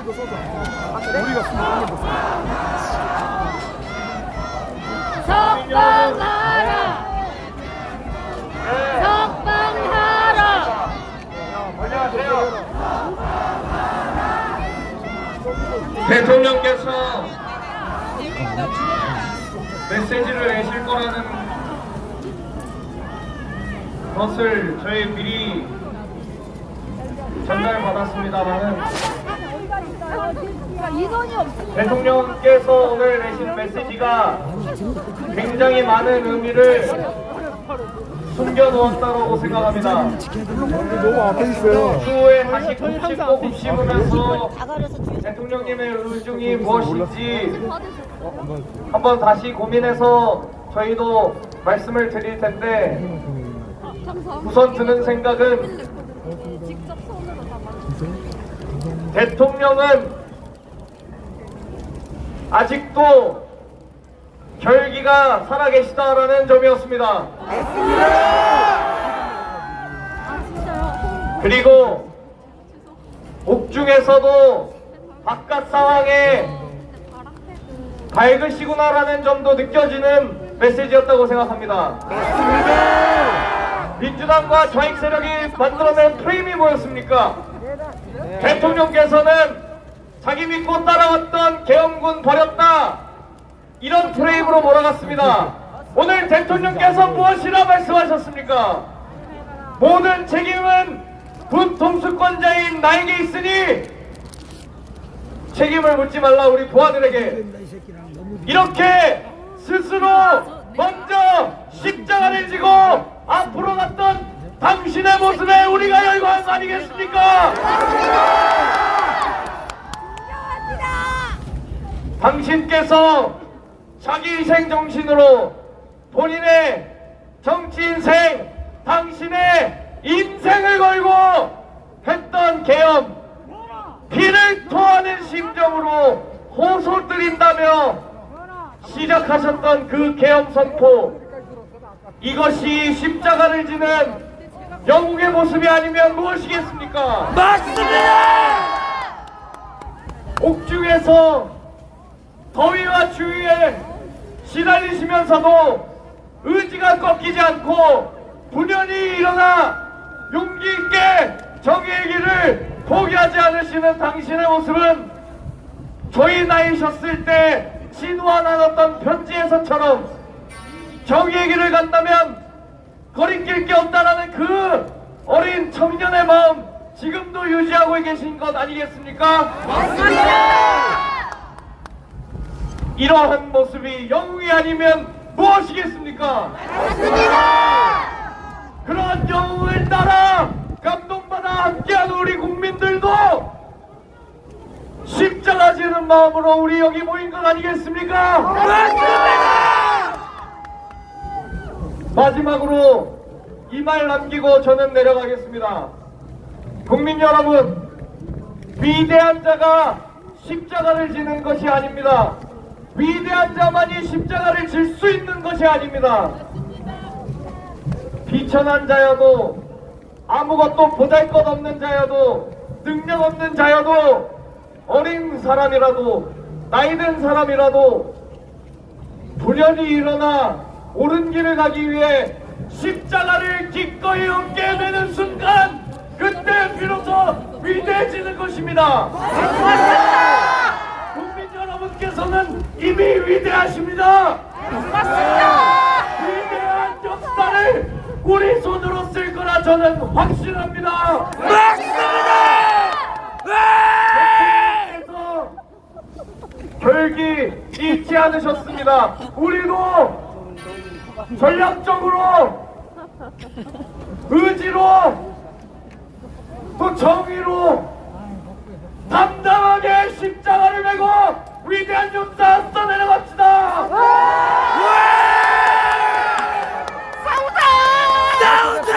번도 써줘. 우리가 쓰면 한 번도 써. 석방하라! 석방하라! 안녕하세요. 대통령께서 메시지를 내실 거라는 것을 저희 미리 전달받았습니다만은 대통령께서 오늘 내신 메시지가 굉장히 많은 의미를 숨겨놓았다고 생각합니다. 너무 앞에 있어요. 추후에 다시 곱씹고 곱씹으면서 대통령님의 의중이 무엇인지 한번 다시 고민해서 저희도 말씀을 드릴 텐데 우선 드는 생각은 대통령은 아직도 결기가 살아계시다라는 점이었습니다. 그리고 옥중에서도 바깥 상황에 밝으시구나라는 점도 느껴지는 메시지였다고 생각합니다. 민주당과 좌익 세력이 만들어낸 프레임이 뭐였습니까? 대통령께서는 자기 믿고 따라왔던 계엄군 버렸다, 이런 프레임으로 몰아갔습니다. 오늘 대통령께서 무엇이라 말씀하셨습니까? 모든 책임은 군통수권자인 나에게 있으니 책임을 묻지 말라 우리 부하들에게. 이렇게 스스로 먼저 십자가를 지고 앞으로 갔던 당신의 모습에 우리가 열광한 거 아니겠습니까? 당신께서 자기 희생 정신으로 본인의 정치 인생, 당신의 인생을 걸고 했던 계엄, 피를 토하는 심정으로 호소 드린다며 시작하셨던 그 계엄 선포, 이것이 십자가를 지는 영웅의 모습이 아니면 무엇이겠습니까? 맞습니다! 옥중에서 더위와 추위에 시달리시면서도 의지가 꺾이지 않고 분연히 일어나 용기 있게 정의의 길을 포기하지 않으시는 당신의 모습은 저희 나이셨을 때 진화 나눴던 편지에서처럼 정의의 길을 간다면 거리낄 게 없다라는 그 어린 청년의 마음 지금도 유지하고 계신 것 아니겠습니까? 맞습니다! 이러한 모습이 영웅이 아니면 무엇이겠습니까? 맞습니다! 그런 영웅을 따라 감동받아 함께하는 우리 국민들도 십자가 지는 마음으로 우리 여기 모인 것 아니겠습니까? 맞습니다! 마지막으로 이 말 남기고 저는 내려가겠습니다. 국민 여러분, 위대한 자가 십자가를 지는 것이 아닙니다. 위대한 자만이 십자가를 질 수 있는 것이 아닙니다. 비천한 자여도, 아무것도 보잘것없는 자여도, 능력 없는 자여도, 어린 사람이라도, 나이든 사람이라도 분연히 일어나 옳은 길을 가기 위해 십자가를 기꺼이 얻게 되는 순간, 그때 비로소 위대해지는 것입니다. 국민 여러분께서는 이미 위대하십니다. 위대한 역사를 우리 손으로 쓸 거라 저는 확신합니다. 맞습니다. 대통령께서 결기 잃지 않으셨습니다. 우리도 전략적으로, 의지로, 또 정의로 담담하게 십자가를 메고 위대한 역사 써내려갑시다. 싸우자! 싸우자!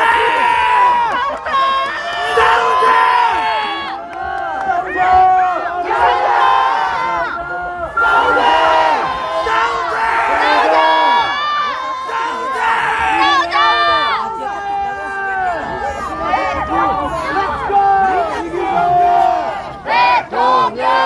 대통령!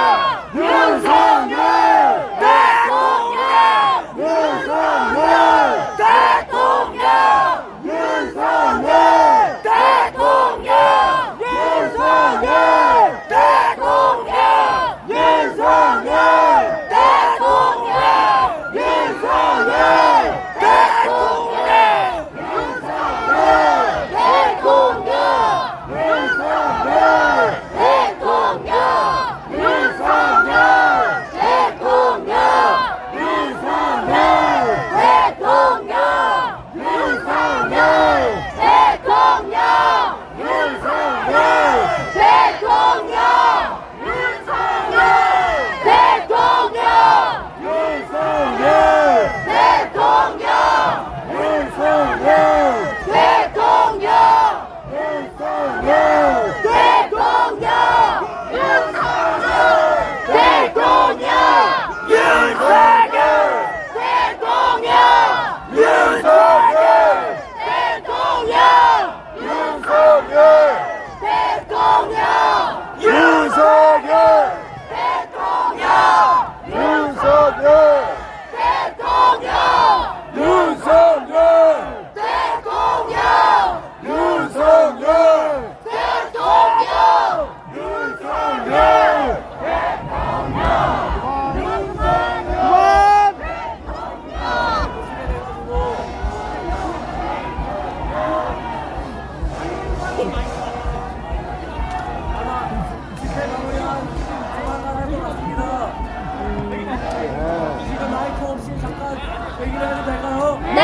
지금 마이크 없이 잠깐 얘기를 해도 될까요? 네.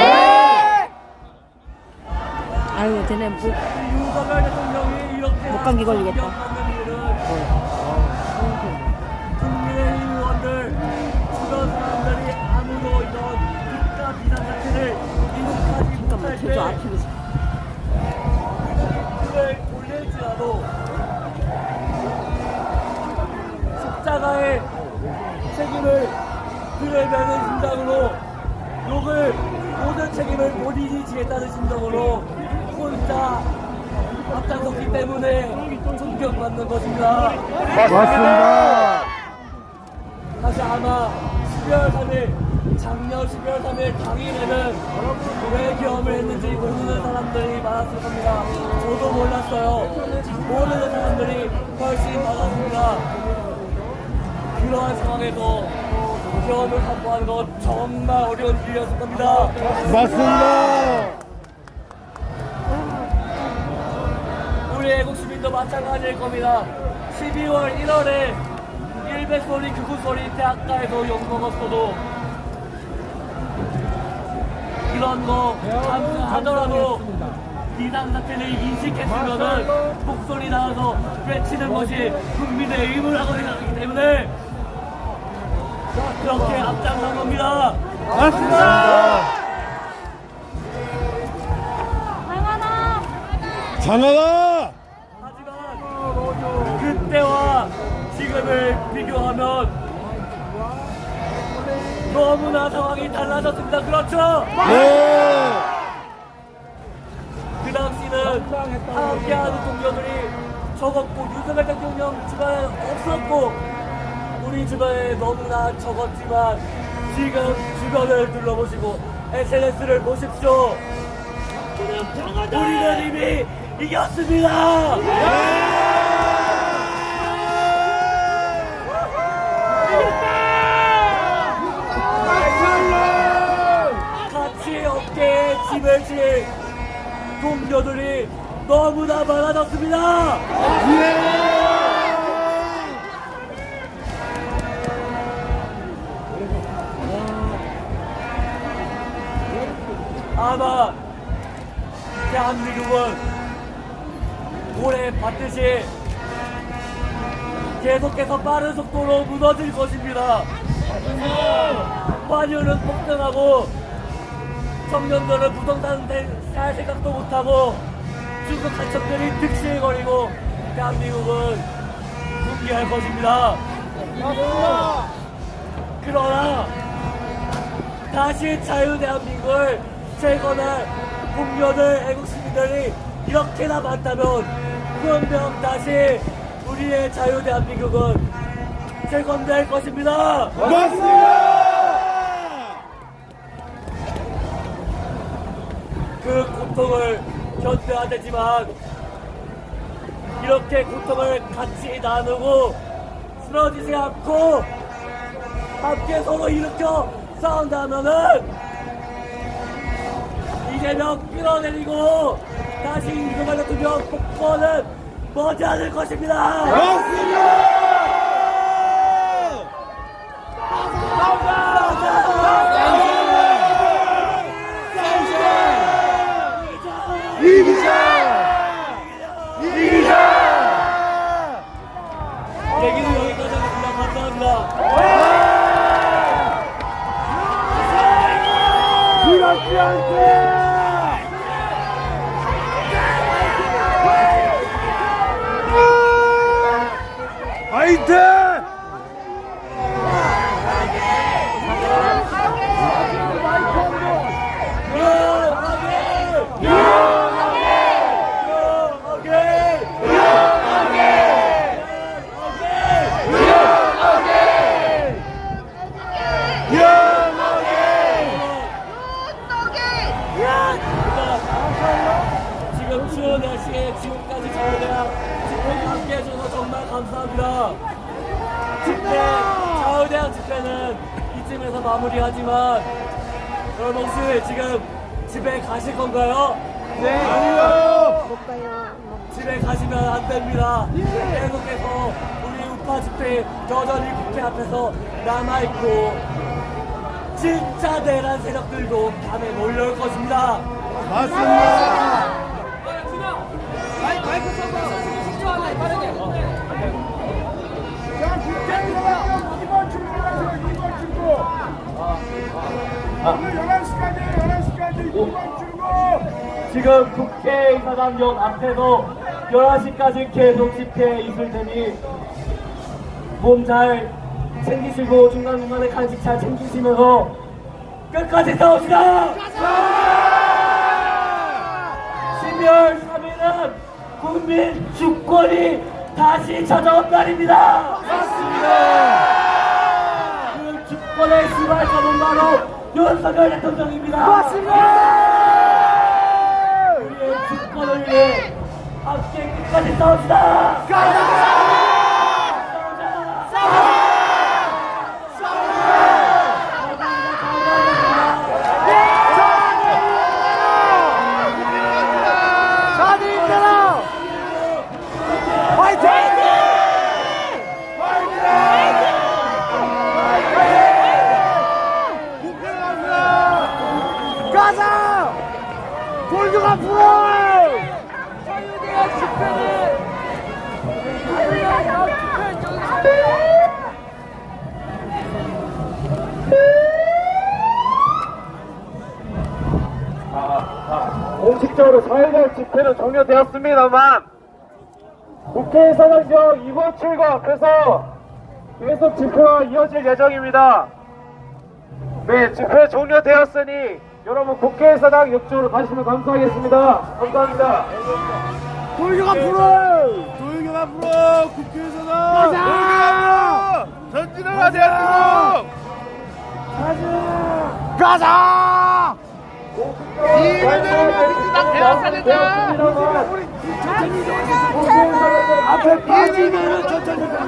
아유, 쟤네 윤석열 대통령이 이렇게 목 감기 걸리겠다. 존경받는 일은 국민의힘 의원들 주변 사람들이 아무도 이런 국가 비상 사태를 인식하지 못할 저도 때 앞으로 그걸 올릴지라도 십자가의 책임을 들으려는 심정으로 욕을 모든 책임을 본인이 지겠다는 심정으로 혼자 앞장섰기 때문에 존경받는 것입니다. 맞습니다. 다시 아마 12월 3일 작년 12월 3일 당일에는 왜 경험을 했는지 모르는 사람들이 많았을 겁니다. 저도 몰랐어요. 모르는 사람들이 훨씬 많았습니다. 그러한 상황에서 경험을 확보하는 건 정말 어려운 일이었을 겁니다. 맞습니다. 우리 애국 시민도 마찬가지일 겁니다. 12월 1월에 일베소리 극우소리 대학가에서 욕먹었어도 이런 거 하더라도 비상사태를 인식했으면은 목소리 나와서 외치는 것이 국민의 의무라고 생각하기 때문에 그렇게 앞장선 겁니다. 맞습니다. 장하나. 하지만 그때와 지금을 비교하면 너무나 상황이 달라졌습니다. 그렇죠? 네. 그 당시는 함께하는 동료들이 적었고 윤석열 대통령 주변에 없었고 우리 주변에 너무나 적었지만 지금 주변을 둘러보시고 SNS를 보십시오. 우리는 이미 이겼습니다. 같이 어깨에 짐을 질 동료들이 너무나 많아졌습니다. 아마 대한민국은 올해 봤듯이 계속해서 빠른 속도로 무너질 것입니다. 환율은 폭등하고 청년들은 부동산 살 생각도 못하고 중국 가축들이 득실거리고 대한민국은 붕괴할 것입니다. 그러나 다시 자유 대한민국을 재건할 공연을 애국시민들이 이렇게나 많다면 분명 다시 우리의 자유 대한민국은 재건될 것입니다. 맞습니다. 그 고통을 견뎌야 되지만 이렇게 고통을 같이 나누고 쓰러지지 않고 함께 서로 일으켜 싸운다면은 이재명 끌어내리고 다시 윤석열 대통령 복권은 머지않을 것입니다. 맞습니다. 얘기는 여기까지 하겠습니다. 감사합니다. 지각지 않게. 지금까지 자유대학 집회에 함께 해주셔서 정말 감사합니다. 자유대학 집회는 이쯤에서 마무리하지만 여러분 혹시 지금 집에 가실 건가요? 네. 아니요. 못 가요. 집에 가시면 안 됩니다. 계속해서 우리 우파 집회 여전히 국회 앞에서 남아있고 진짜 내란 세력들도 밤에 몰려올 것입니다. 맞습니다. 자, 국회의사당 이번 출구라서 이번 출구. 오늘 11시까지 11시까지 이번 출구. 지금 국회의사당역 앞에서 11시까지 계속 집회 있을 테니 몸 잘 챙기시고 중간중간에 간식 잘 챙기시면서 끝까지 싸웁시다! 12월 3일은 국민 주권이 다시 찾아온 날입니다! 맞습니다. 그 주권의 시발점은 바로 윤석열 대통령입니다! 맞습니다. 우리의 주권을 위해 함께 끝까지 싸웁시다! 가자! 돌격 앞으로! 자유대학 집회는 자유대학 집회 공식적으로 사회적 집회는 종료되었습니다만 국회의사당역 2번 출구 앞에서 계속 집회가 이어질 예정입니다. 네, 집회 종료되었으니 여러분 국회의사당 역쪽으로 가시면 감사하겠습니다. 감사합니다. 돌격 앞으로! 돌격 앞으로! 국회의사당! 가자! 전진해라 대한민국! 가자! 이민들은 민주당 대학살린다! 앞에 빠지면은 천천히 가자!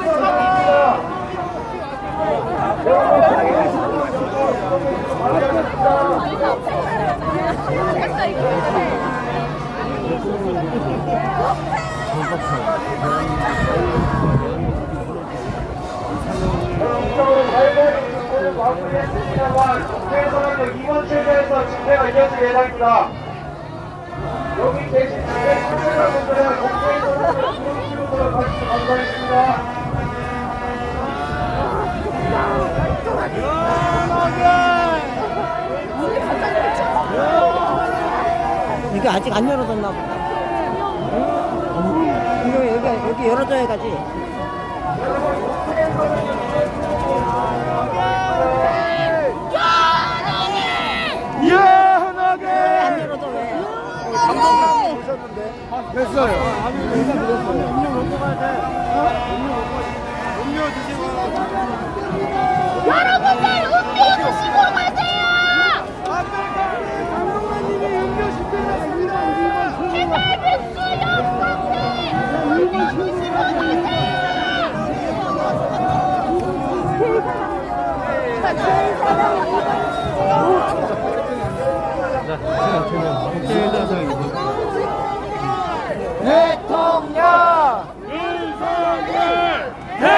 마무리했습니다만 국회에서는 이번 주제에서 집회가 이어질 예정입니다. 여기 계신 집회 참여자분들은 국회에서는 이번 주로 가주셔서 감사했습니다. 이게 아직 안 열어졌나 보다. 여기 열어줘야 가지. 연하게! 안 열어줘 왜? 됐어요. 일단 늦었어요. 음료 먹고 가야 돼. 음료 드시고. 여러분들 음료 드시고 가세요. 감독관님이 음료 준비했습니다. 제발 백수 여성들 음료 드시고 가세요. 대통령!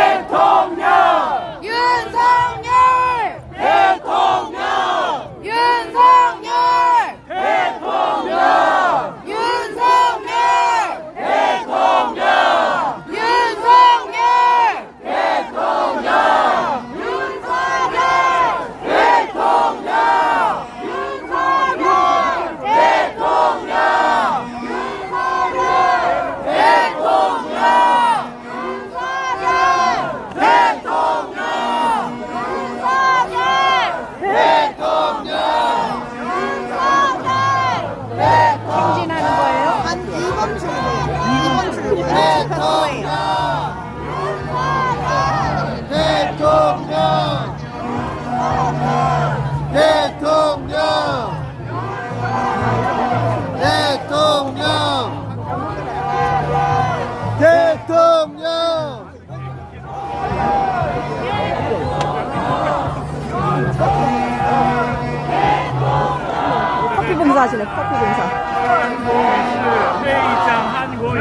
대통령! 윤석열! 대통령! 윤석열! 대통령! 윤석열! 대통령! 윤석열! 대통령! 윤석열! 대통령! 대통령! 대통령. 커피 봉사하시네, 커피 봉사. 회의장 한고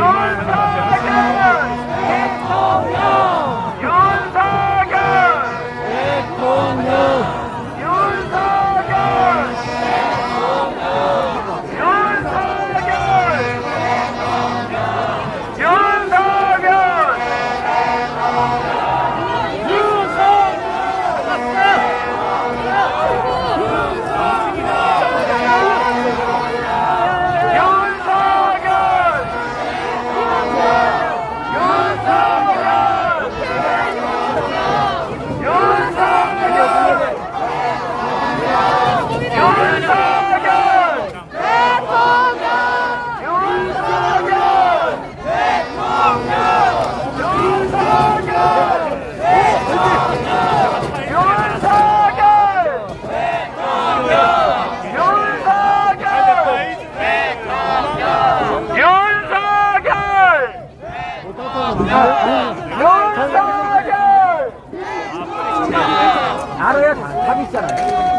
알아야 답이 있잖아요.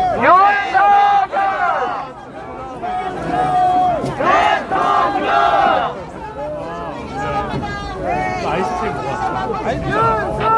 아이스크림 먹었어.